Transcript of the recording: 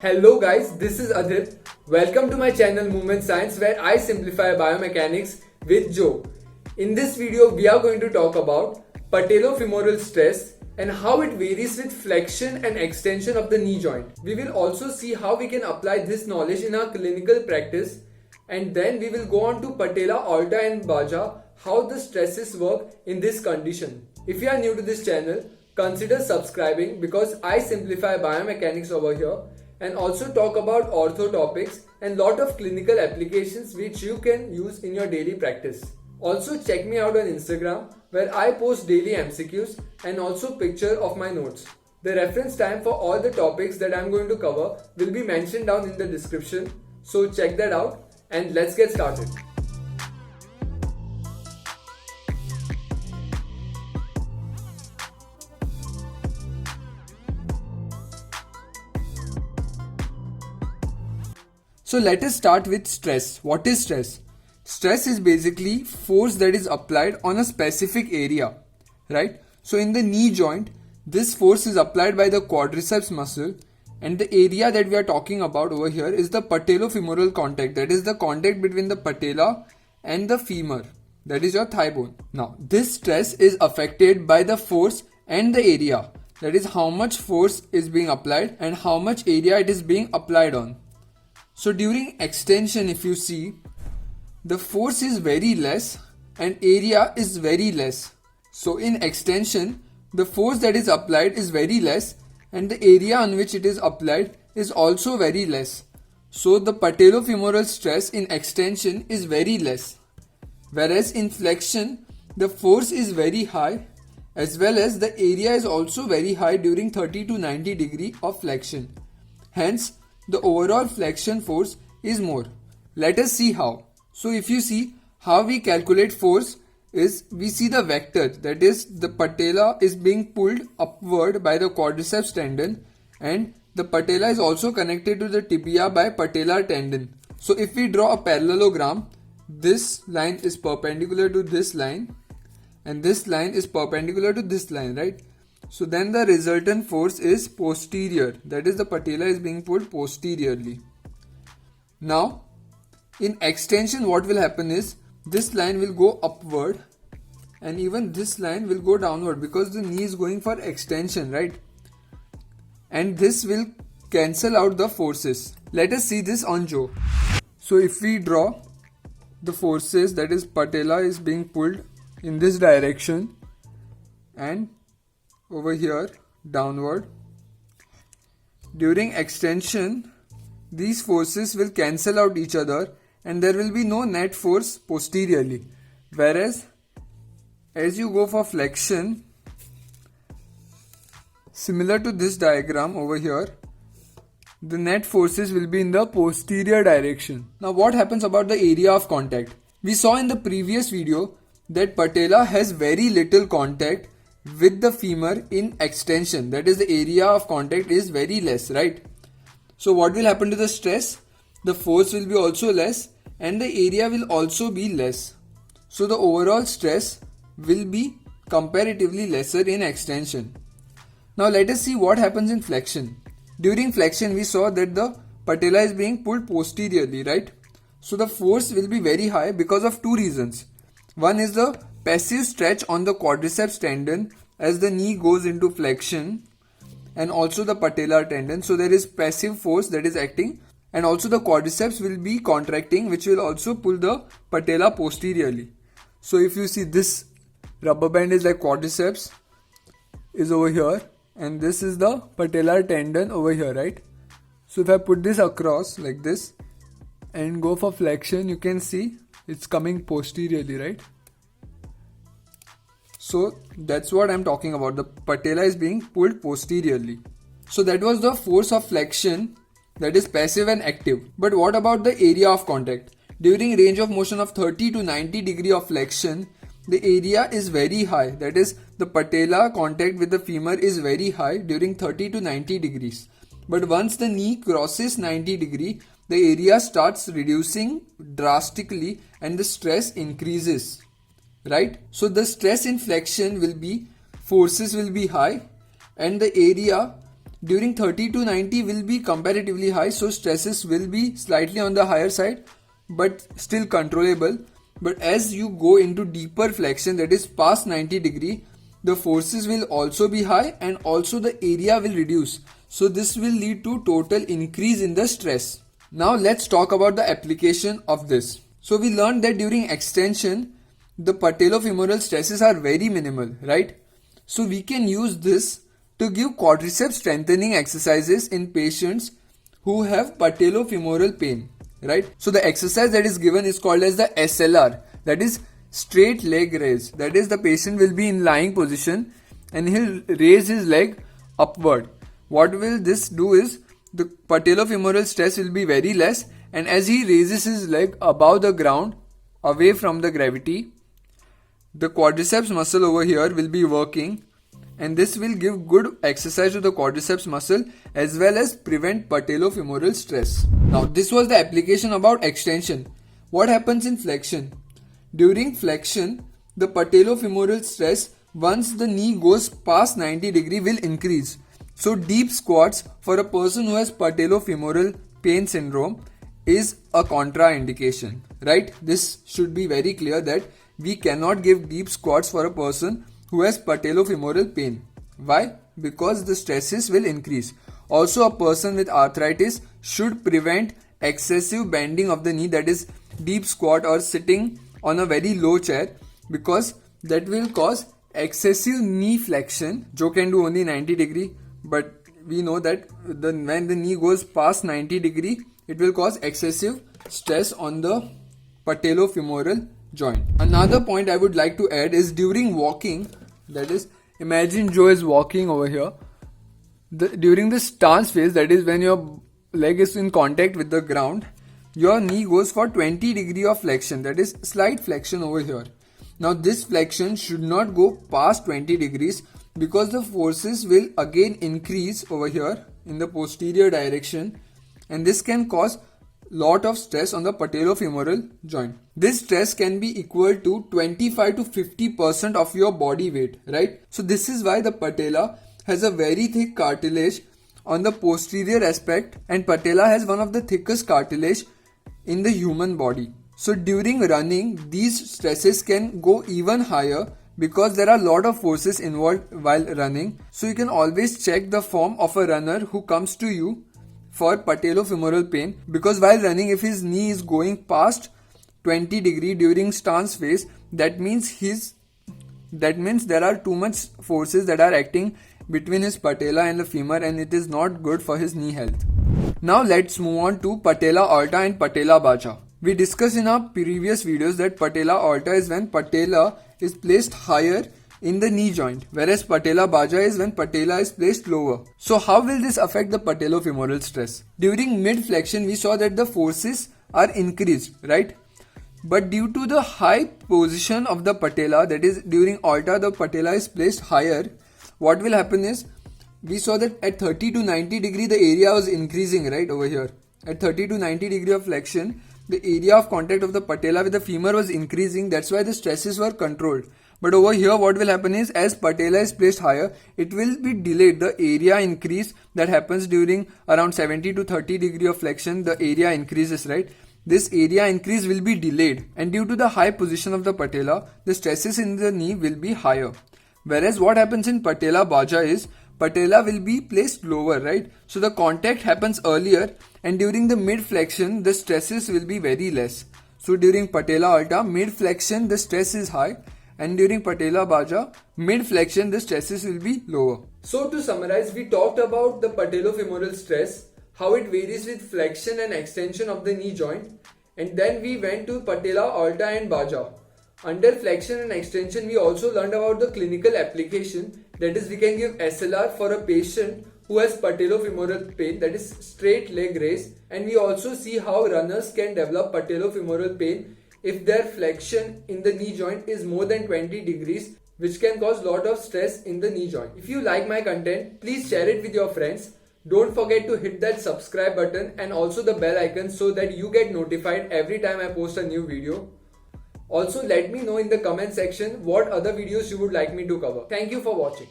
Hello guys, this is Adit. Welcome to my channel Movement Science where I simplify biomechanics with Joe. In this video, we are going to talk about patellofemoral stress and how it varies with flexion and extension of the knee joint. We will also see how we can apply this knowledge in our clinical practice, and then we will go on to patella, aorta and baja, how the stresses work in this condition. If you are new to this channel, consider subscribing because I simplify biomechanics over here and also talk about ortho topics and lot of clinical applications which you can use in your daily practice. Also check me out on Instagram where I post daily MCQs and also picture of my notes. The reference time for all the topics that I'm going to cover will be mentioned down in the description, so check that out and let's get started. So let us start with stress. What is stress? Stress is basically force that is applied on a specific area, right? So in the knee joint, this force is applied by the quadriceps muscle, and the area that we are talking about over here is the patellofemoral contact. That is the contact between the patella and the femur. That is your thigh bone. Now, this stress is affected by the force and the area. That is how much force is being applied and how much area it is being applied on. So during extension, if you see, the force is very less and area is very less. So in extension, the force that is applied is very less and the area on which it is applied is also very less. So the patellofemoral stress in extension is very less. Whereas in flexion, the force is very high as well as the area is also very high during 30 to 90 degree of flexion. Hence, the overall flexion force is more. Let us see how. So if you see how we calculate force is we see the vector, that is the patella is being pulled upward by the quadriceps tendon and the patella is also connected to the tibia by patellar tendon. So if we draw a parallelogram, this line is perpendicular to this line and this line is perpendicular to this line, right? So then the resultant force is posterior, that is the patella is being pulled posteriorly. Now in extension what will happen is this line will go upward and even this line will go downward because the knee is going for extension, right? And this will cancel out the forces. Let us see this on Joe. So if we draw the forces, that is patella is being pulled in this direction and over here downward. During extension, these forces will cancel out each other and there will be no net force posteriorly. Whereas as you go for flexion, similar to this diagram over here, the net forces will be in the posterior direction. Now what happens about the area of contact? We saw in the previous video that patella has very little contact with the femur in extension, that is the area of contact is very less, right? So what will happen to the stress? The force will be also less and the area will also be less. So the overall stress will be comparatively lesser in extension. Now let us see what happens in flexion. During flexion we saw that the patella is being pulled posteriorly, right? So the force will be very high because of two reasons. One is the passive stretch on the quadriceps tendon as the knee goes into flexion and also the patellar tendon. So there is passive force that is acting and also the quadriceps will be contracting, which will also pull the patella posteriorly. So if you see, this rubber band is like quadriceps is over here and this is the patellar tendon over here, right? So if I put this across like this and go for flexion, you can see it's coming posteriorly, right? So that's what I'm talking about. The patella is being pulled posteriorly. So that was the force of flexion, that is passive and active. But what about the area of contact? During range of motion of 30 to 90 degree of flexion, the area is very high. That is the patella contact with the femur is very high during 30 to 90 degrees. But once the knee crosses 90 degree, the area starts reducing drastically and the stress increases, right? So the stress in flexion will be, forces will be high and the area during 30 to 90 will be comparatively high, so stresses will be slightly on the higher side but still controllable. But as you go into deeper flexion, that is past 90 degree, the forces will also be high and also the area will reduce. So this will lead to total increase in the stress. Now let's talk about the application of this. So we learned that during extension, the patellofemoral stresses are very minimal, right? So we can use this to give quadriceps strengthening exercises in patients who have patellofemoral pain, right? So the exercise that is given is called as the SLR, that is straight leg raise. That is, the patient will be in lying position and he'll raise his leg upward. What will this do is, the patellofemoral stress will be very less, and as he raises his leg above the ground, away from the gravity, the quadriceps muscle over here will be working, and this will give good exercise to the quadriceps muscle as well as prevent patellofemoral stress. Now this was the application about extension. What happens in flexion? During flexion, the patellofemoral stress once the knee goes past 90 degree will increase. So deep squats for a person who has patellofemoral pain syndrome is a contraindication, right? This should be very clear that we cannot give deep squats for a person who has patellofemoral pain. Why? Because the stresses will increase. Also, a person with arthritis should prevent excessive bending of the knee, that is deep squat or sitting on a very low chair, because that will cause excessive knee flexion, which can do only 90 degree, but we know that when the knee goes past 90 degree, it will cause excessive stress on the patellofemoral joint. Another point I would like to add is during walking, that is, imagine Joe is walking over here. During the stance phase, that is when your leg is in contact with the ground, your knee goes for 20 degree of flexion, that is slight flexion over here. Now this flexion should not go past 20 degrees because the forces will again increase over here in the posterior direction, and this can cause lot of stress on the patellofemoral joint. This stress can be equal to 25 to 50% of your body weight, right? So this is why the patella has a very thick cartilage on the posterior aspect, and patella has one of the thickest cartilage in the human body. So during running, these stresses can go even higher because there are a lot of forces involved while running. So you can always check the form of a runner who comes to you for patellofemoral pain, because while running, if his knee is going past 20 degree during stance phase, that means there are too much forces that are acting between his patella and the femur, and it is not good for his knee health. Now let's move on to patella alta and patella baja. We discussed in our previous videos that patella alta is when patella is placed higher in the knee joint, whereas patella baja is when patella is placed lower. So how will this affect the patellofemoral stress? During mid flexion, we saw that the forces are increased, right? But due to the high position of the patella, that is during alta the patella is placed higher, what will happen is, we saw that at 30 to 90 degree the area was increasing, right, over here. At 30 to 90 degree of flexion, the area of contact of the patella with the femur was increasing. That's why the stresses were controlled. But over here what will happen is, as patella is placed higher, it will be delayed. The area increase that happens during around 70 to 30 degree of flexion, the area increases, right? This area increase will be delayed, and due to the high position of the patella, the stresses in the knee will be higher. Whereas what happens in patella baja is, patella will be placed lower, right? So the contact happens earlier, and during the mid flexion the stresses will be very less. So during patella alta, mid flexion the stress is high, and during patella baja, mid flexion the stresses will be lower. So to summarize, we talked about the patellofemoral stress, how it varies with flexion and extension of the knee joint, and then we went to patella alta and baja. Under flexion and extension, we also learned about the clinical application, that is, we can give SLR for a patient who has patellofemoral pain, that is straight leg raise, and we also see how runners can develop patellofemoral pain if their flexion in the knee joint is more than 20 degrees, which can cause lot of stress in the knee joint. If you like my content, please share it with your friends. Don't forget to hit that subscribe button and also the bell icon so that you get notified every time I post a new video. Also, let me know in the comment section what other videos you would like me to cover. Thank you for watching.